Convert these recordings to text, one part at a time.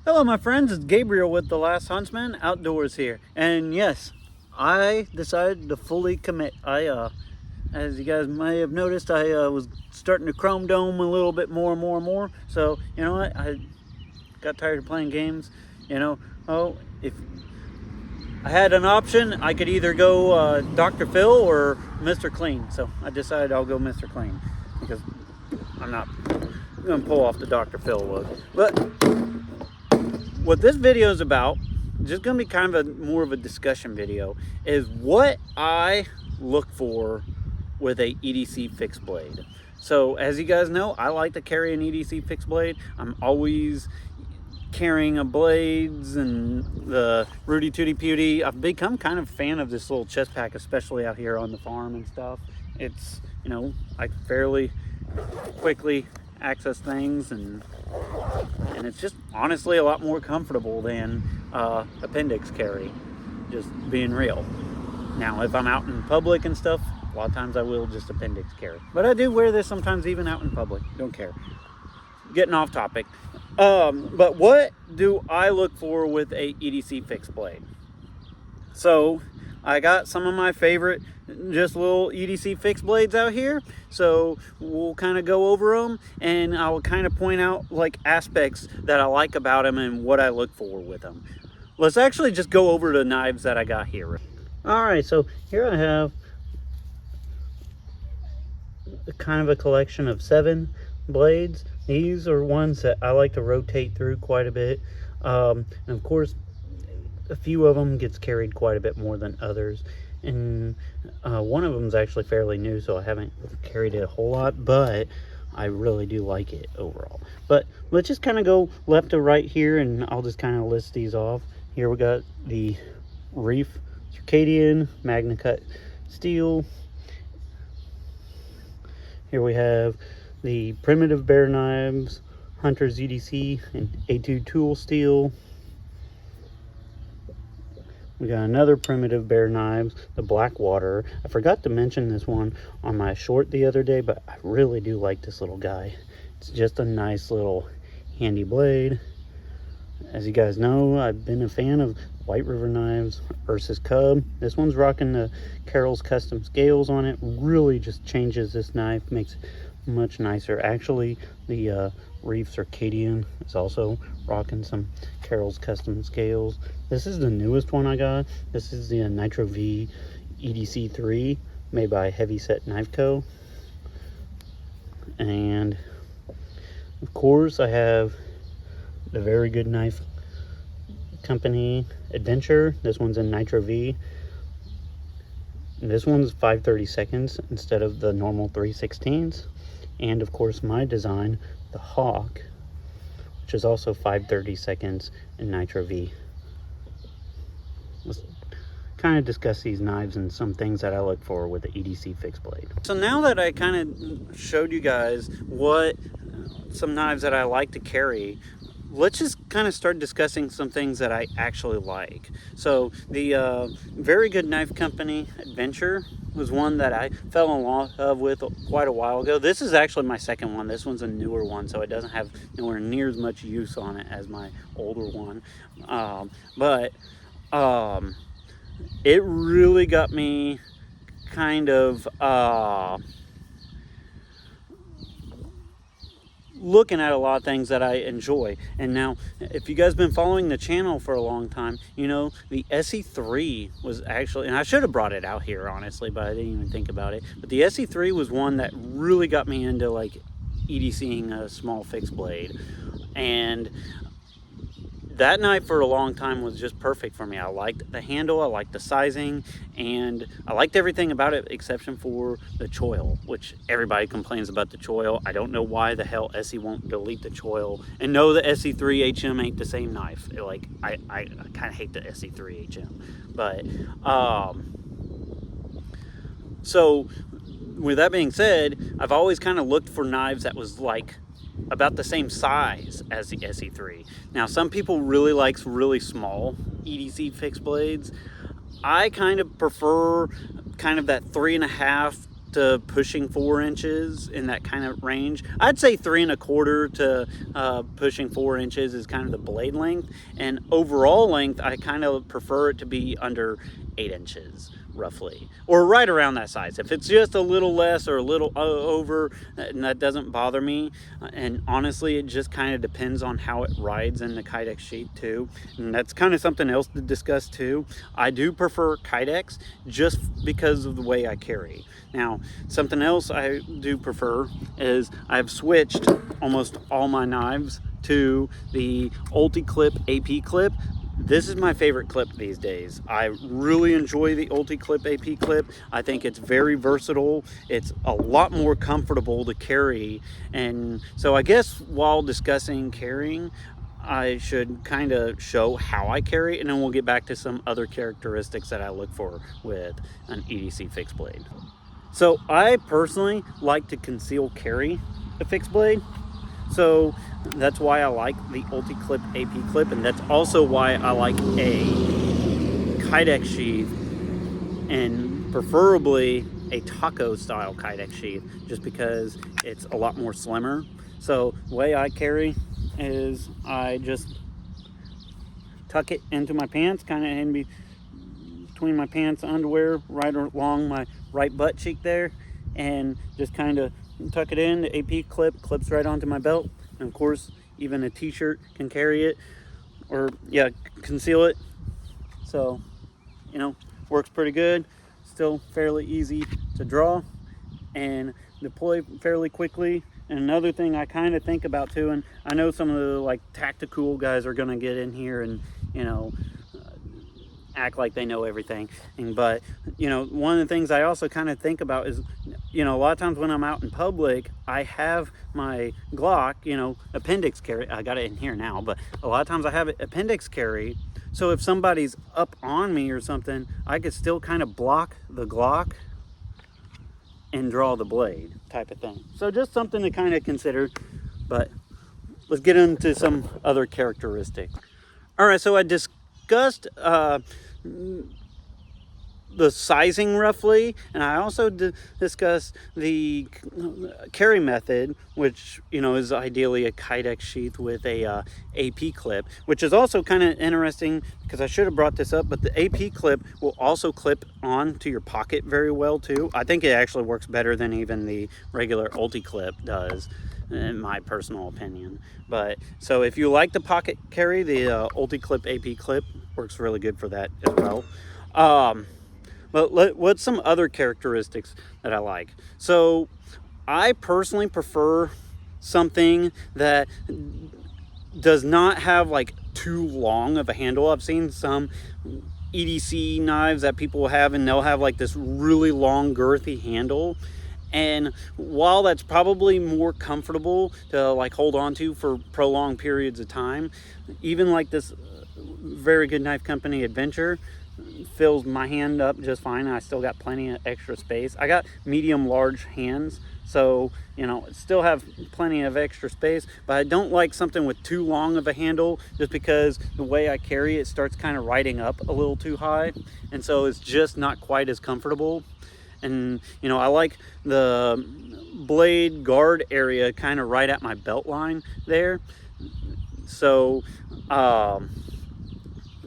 Hello my friends, it's Gabriel with The Last Huntsman Outdoors here. And yes, I decided to fully commit. As you guys may have noticed, I was starting to chrome dome a little bit more and more. So, you know what, I got tired of playing games. If I had an option, I could either go Dr. Phil or Mr. Clean. So I decided I'll go Mr. Clean because I'm not going to pull off the Dr. Phil look. But what this video is about, just going to be kind of more of a discussion video, is what I look for with a EDC fixed blade. So as you guys know, I like to carry an EDC fixed blade. I'm always carrying a blades and the Rudy Tooty Pewty. I've become kind of a fan of this little chest pack, especially out here on the farm and stuff. It's, you know, I fairly quickly access things, and it's just honestly a lot more comfortable than appendix carry, just being real. Now if I'm out in public and stuff, a lot of times I will just appendix carry, but I do wear this sometimes even out in public. Don't care. Getting off topic. But what do I look for with a EDC fixed blade? So I got some of my favorite just little EDC fixed blades out here, so we'll kind of go over them and I'll kind of point out like aspects that I like about them and what I look for with them. Let's actually just go over the knives that I got here. All right, so here I have kind of a collection of 7 blades. These are ones that I like to rotate through quite a bit, and of course a few of them gets carried quite a bit more than others, and one of them is actually fairly new, so I haven't carried it a whole lot, but I really do like it overall. But let's just kind of go left to right here, and I'll just kind of list these off. Here we got the Reef Circadian Magna Cut steel. Here we have the Primitive Bear Knives, Hunter's EDC and A2 tool steel. We got another Primitive Bear Knives, the Blackwater. I forgot to mention this one on my short the other day, but I really do like this little guy. It's just a nice little handy blade. As you guys know, I've been a fan of White River Knives versus Cub. This one's rocking the Carroll's custom scales on it. Really just changes this knife, makes it much nicer. Actually, the Reef Circadian is also rocking some Carroll's custom scales. This is the newest one I got. This is the Nitro V EDC 3 made by Heavy Set Knife Co. And of course I have the Very Good Knife Company Adventure. This one's in Nitro V. And this one's 5/32 instead of the normal 3/16. And of course my design, the Hawk, which is also 5/32 in Nitro V. Let's kind of discuss these knives and some things that I look for with the EDC fixed blade. So now that I kind of showed you guys what some knives that I like to carry, let's just kind of start discussing some things that I actually like. So the Very Good Knife Company Adventure was one that I fell in love with quite a while ago. This is actually my second one. This one's a newer one, so it doesn't have nowhere near as much use on it as my older one. But it really got me kind of looking at a lot of things that I enjoy. And now, if you guys been following the channel for a long time, you know the SE3 was actually, and I should have brought it out here honestly, but I didn't even think about it, but the SE3 was one that really got me into like EDCing a small fixed blade. And that knife for a long time was just perfect for me. I liked the handle, I liked the sizing, and I liked everything about it exception for the choil, which everybody complains about the choil. I don't know why the hell SE won't delete the choil. And no, the SE3 HM ain't the same knife. Like, I kind of hate the SE3 HM. But, so with that being said, I've always kind of looked for knives that was like about the same size as the SE3. Now, some people really like really small EDC fixed blades. I kind of prefer kind of that 3.5 to pushing 4 inches, in that kind of range. I'd say 3 1/4 to pushing 4 inches is kind of the blade length, and overall length I kind of prefer it to be under 8 inches roughly, or right around that size. If it's just a little less or a little over, and that doesn't bother me. And honestly, it just kind of depends on how it rides in the Kydex sheath too, and that's kind of something else to discuss too. I do prefer Kydex just because of the way I carry. Now, something else I do prefer is I've switched almost all my knives to the UltiClip AP clip. This is my favorite clip these days. I really enjoy the UltiClip AP clip. I think it's very versatile. It's a lot more comfortable to carry. And so I guess while discussing carrying, I should kind of show how I carry, and then we'll get back to some other characteristics that I look for with an EDC fixed blade. So I personally like to conceal carry a fixed blade. So that's why I like the UltiClip AP clip, and that's also why I like a Kydex sheath, and preferably a taco style Kydex sheath, just because it's a lot more slimmer. So the way I carry is I just tuck it into my pants, kind of in between my pants underwear, right along my right butt cheek there, and just kind of tuck it in. The AP clip clips right onto my belt, and of course even a t-shirt can carry it, or yeah, conceal it. So, you know, works pretty good. Still fairly easy to draw and deploy fairly quickly. And another thing I kind of think about too, and I know some of the like tactical guys are going to get in here and, you know, act like they know everything. But, you know, one of the things I also kind of think about is, you know, a lot of times when I'm out in public, I have my Glock, you know, appendix carry. I got it in here now, but a lot of times I have it appendix carry. So if somebody's up on me or something, I could still kind of block the Glock and draw the blade type of thing. So just something to kind of consider. But let's get into some other characteristics. All right, so I discussed the sizing roughly, and I also discussed the carry method, which, you know, is ideally a Kydex sheath with a AP clip, which is also kind of interesting because I should have brought this up, but the AP clip will also clip on to your pocket very well too. I think it actually works better than even the regular UltiClip does, in my personal opinion. But so if you like the pocket carry, the UltiClip AP clip works really good for that as well. But what's some other characteristics that I like? So I personally prefer something that does not have like too long of a handle. I've seen some EDC knives that people have, and they'll have like this really long girthy handle. And while that's probably more comfortable to like hold on to for prolonged periods of time, even like this very good knife company Adventure fills my hand up just fine. I still got plenty of extra space. I got medium large hands, so, you know, still have plenty of extra space, but I don't like something with too long of a handle, just because the way I carry it starts kind of riding up a little too high, and so it's just not quite as comfortable. And, you know, I like the blade guard area kind of right at my belt line there, so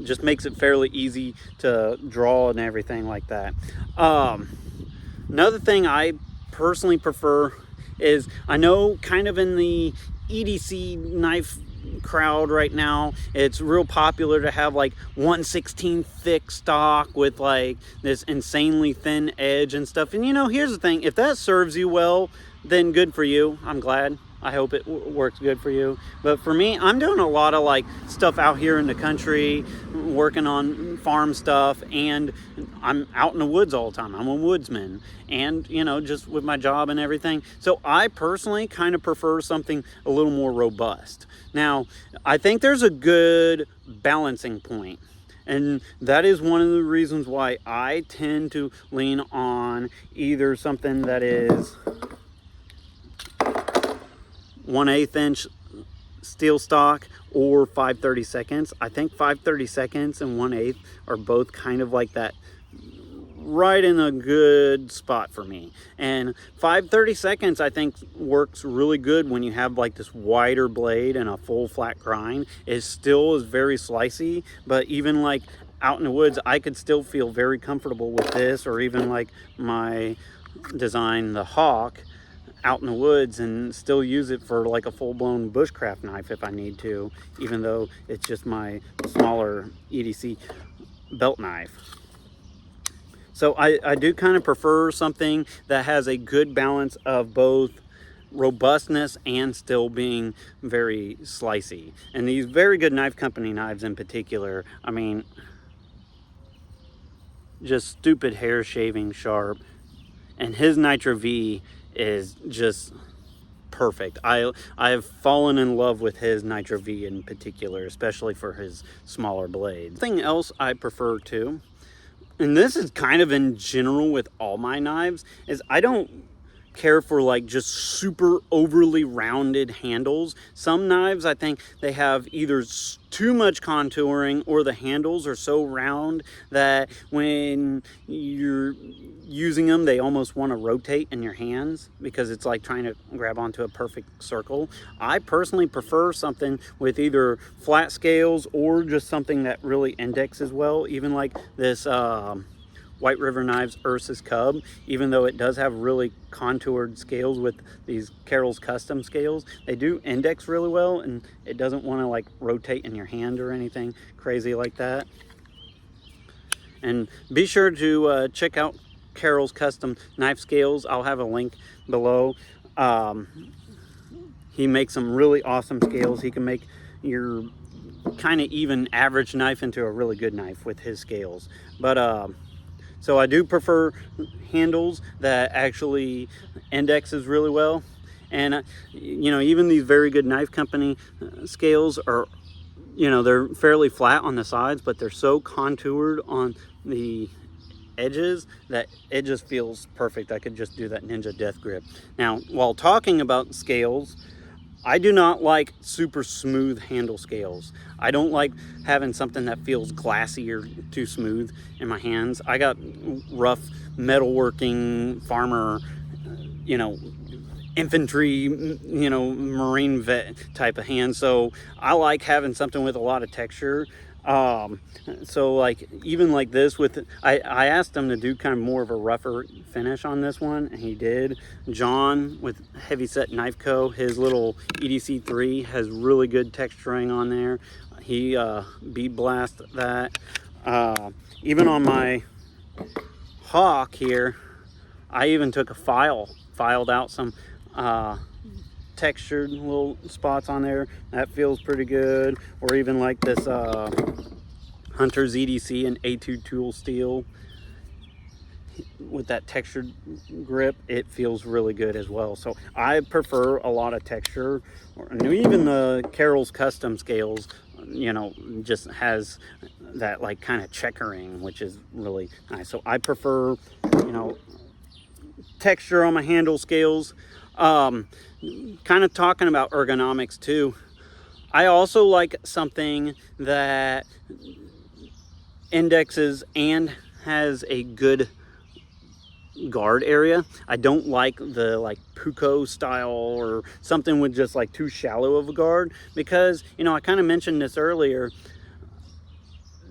just makes it fairly easy to draw and everything like that. Another thing I personally prefer is, I know kind of in the EDC knife crowd right now, it's real popular to have like 1/16 thick stock with like this insanely thin edge and stuff. And, you know, here's the thing, if that serves you well, then good for you. I'm glad. I hope it works good for you. But for me, I'm doing a lot of like stuff out here in the country, working on farm stuff, and I'm out in the woods all the time. I'm a woodsman, and, you know, just with my job and everything. So I personally kind of prefer something a little more robust. Now, I think there's a good balancing point, and that is one of the reasons why I tend to lean on either something that is 1/8 inch steel stock or 5/32. I think 5/32 and 1/8 are both kind of like that right in a good spot for me. And 5/32 I think works really good when you have like this wider blade and a full flat grind. It still is very slicey, but even like out in the woods, I could still feel very comfortable with this, or even like my design, the Hawk, out in the woods, and still use it for like a full-blown bushcraft knife if I need to, even though it's just my smaller EDC belt knife. So I do kind of prefer something that has a good balance of both robustness and still being very slicey. And these Very Good Knife Company knives in particular, I mean, just stupid hair shaving sharp. And his Nitro V is just perfect. I have fallen in love with his Nitro V in particular, especially for his smaller blades. Something else I prefer too, and this is kind of in general with all my knives, is I don't care for like just super overly rounded handles. Some knives, I think they have either too much contouring, or the handles are so round that when you're using them, they almost want to rotate in your hands because it's like trying to grab onto a perfect circle. I personally prefer something with either flat scales or just something that really indexes well, even like this White River Knives Ursus Cub. Even though it does have really contoured scales with these Carroll's custom scales, they do index really well, and it doesn't want to like rotate in your hand or anything crazy like that. And be sure to check out Carroll's custom knife scales. I'll have a link below. He makes some really awesome scales. He can make your kind of even average knife into a really good knife with his scales. But so I do prefer handles that actually indexes really well. And you know, even these Very Good Knife Company scales are, you know, they're fairly flat on the sides, but they're so contoured on the edges that it just feels perfect. I could just do that Ninja Death Grip. Now, while talking about scales, I do not like super smooth handle scales. I don't like having something that feels glassy or too smooth in my hands. I got rough metalworking farmer, you know, infantry, you know, Marine vet type of hands. So I like having something with a lot of texture. So like even like this with, I asked him to do kind of more of a rougher finish on this one, and he did. John with Heavy Set Knife Co., his little EDC 3 has really good texturing on there. He bead blast that. Even on my Hawk here, I even took a filed out some textured little spots on there. That feels pretty good. Or even like this Hunter's EDC and A2 tool steel with that textured grip, it feels really good as well. So I prefer a lot of texture. Even the Carroll's custom scales, you know, just has that like kind of checkering, which is really nice. So I prefer, you know, texture on my handle scales. Kind of talking about ergonomics too, I also like something that indexes and has a good guard area. I don't like the like Puko style or something with just like too shallow of a guard, because, you know, I kind of mentioned this earlier,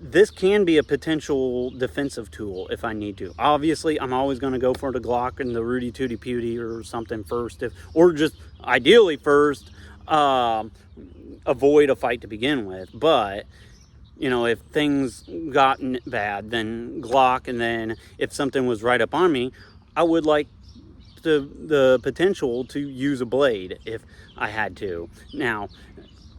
this can be a potential defensive tool if I need to. Obviously, I'm always going to go for the Glock and the Rudy Tooty Pewty or something first, or just ideally first, avoid a fight to begin with. But, you know, if things gotten bad, then Glock, and then if something was right up on me, I would like the potential to use a blade if I had to. Now,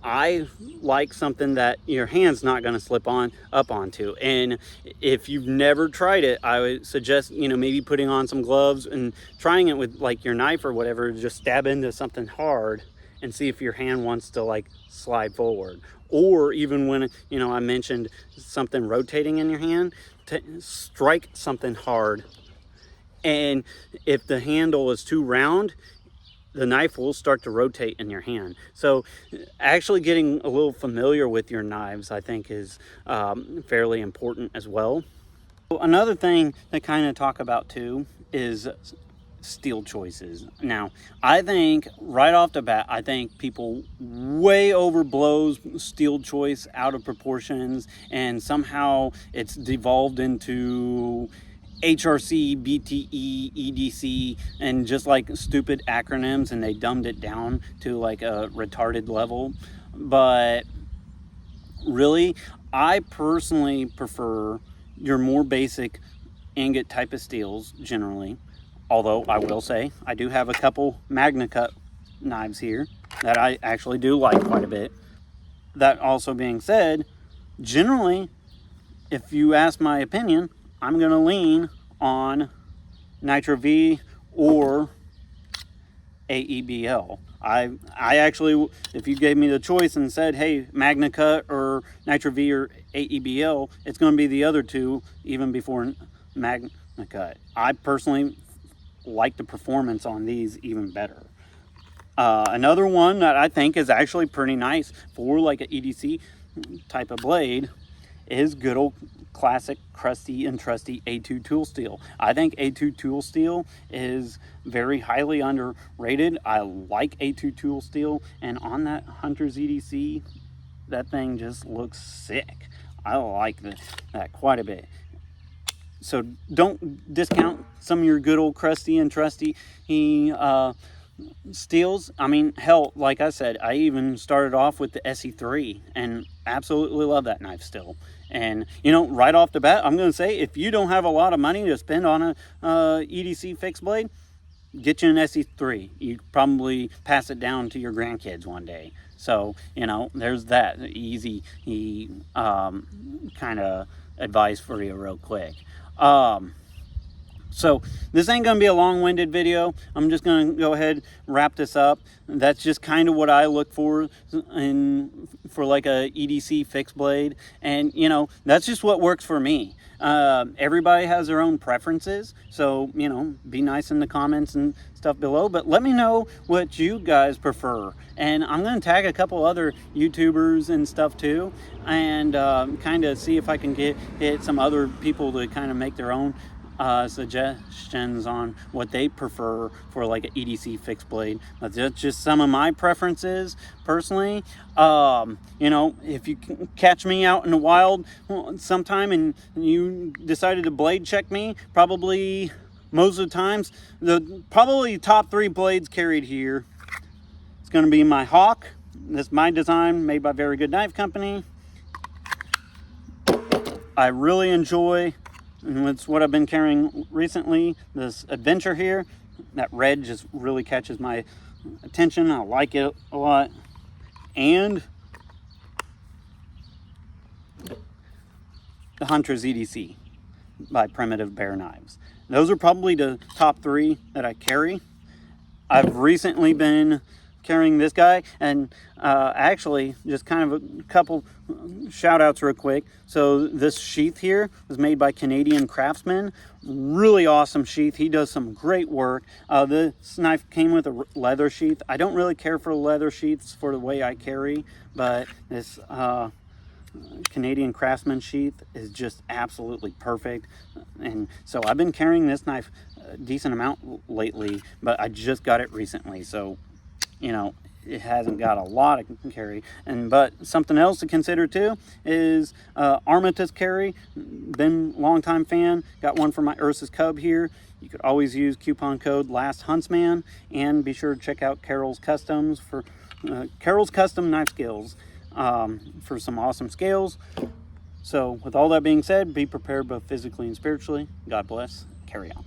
I like something that your hand's not going to slip up onto. And if you've never tried it, I would suggest, you know, maybe putting on some gloves and trying it with like your knife or whatever. Just stab into something hard and see if your hand wants to like slide forward. Or even when, you know, I mentioned something rotating in your hand, strike something hard. And if the handle is too round, the knife will start to rotate in your hand. So actually getting a little familiar with your knives, I think, is fairly important as well. Another thing to kind of talk about too is steel choices. Now, I think right off the bat, I think people way overblows steel choice out of proportions, and somehow it's devolved into HRC, BTE, EDC, and just like stupid acronyms, and they dumbed it down to like a retarded level. But really, I personally prefer your more basic ingot type of steels generally. Although I will say, I do have a couple Magna Cut knives here that I actually do like quite a bit. That also being said, generally, if you ask my opinion, I'm going to lean on Nitro V or AEBL. I actually, if you gave me the choice and said, hey, Magna Cut or Nitro V or AEBL, it's going to be the other two even before Magna Cut. I personally like the performance on these even better. Another one that I think is actually pretty nice for like an EDC type of blade is good old classic crusty and trusty A2 tool steel. I think A2 tool steel is very highly underrated. I like A2 tool steel, and on that Hunter's EDC, that thing just looks sick. I like that quite a bit. So don't discount some of your good old crusty and trusty steels. I mean, hell, like I said, I even started off with the SE3 and absolutely love that knife still. And, you know, right off the bat, I'm going to say, if you don't have a lot of money to spend on a EDC fixed blade, get you an SE3. You probably pass it down to your grandkids one day. So, you know, there's that easy kind of advice for you real quick. So this ain't gonna be a long-winded video. I'm just gonna go ahead and wrap this up. That's just kind of what I look for for like a EDC fixed blade, and you know, that's just what works for me. Everybody has their own preferences, so you know, be nice in the comments and stuff below, but let me know what you guys prefer. And I'm gonna tag a couple other YouTubers and stuff too, and kind of see if I can get some other people to kind of make their own suggestions on what they prefer for like an EDC fixed blade. But that's just some of my preferences personally. You know, if you catch me out in the wild sometime and you decided to blade check me, probably most of the times, probably top 3 blades carried here, it's going to be my Hawk. This is my design, made by Very Good Knife Company. I really enjoy, and it's what I've been carrying recently, this Adventure here. That red just really catches my attention. I like it a lot. And the Hunter's EDC by Primitive Bear Knives. Those are probably the top 3 that I carry. I've recently been carrying this guy, and actually just kind of a couple shout outs real quick. So this sheath here was made by Canadian Craftsman. Really awesome sheath. He does some great work. This knife came with a leather sheath. I don't really care for leather sheaths for the way I carry, but this Canadian Craftsman sheath is just absolutely perfect. And so I've been carrying this knife a decent amount lately, but I just got it recently, so you know, it hasn't got a lot of carry. But something else to consider too is Armatus carry. Been a long time fan. Got one for my Ursus Cub here. You could always use coupon code LASTHuntsman, and be sure to check out Carroll's Customs for Carroll's Custom Knife Skills for some awesome scales. So with all that being said, be prepared both physically and spiritually. God bless. Carry on.